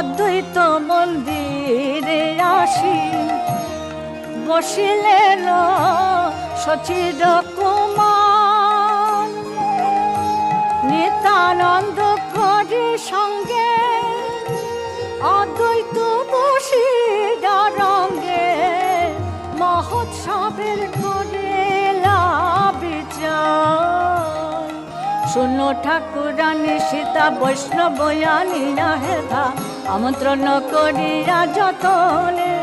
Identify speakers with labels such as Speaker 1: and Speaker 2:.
Speaker 1: অদ্বৈত মন্দিরে আসি বসিলেন সচির কুমার নিত্যানন্দ করি সঙ্গে অদ্বৈত বসির রঙ্গে মহোৎসবের করিলা বিচার শুনো ঠাকুরানী সীতা বৈষ্ণবয়ানী হেধা আমন্ত্রণ করিয়া যতনে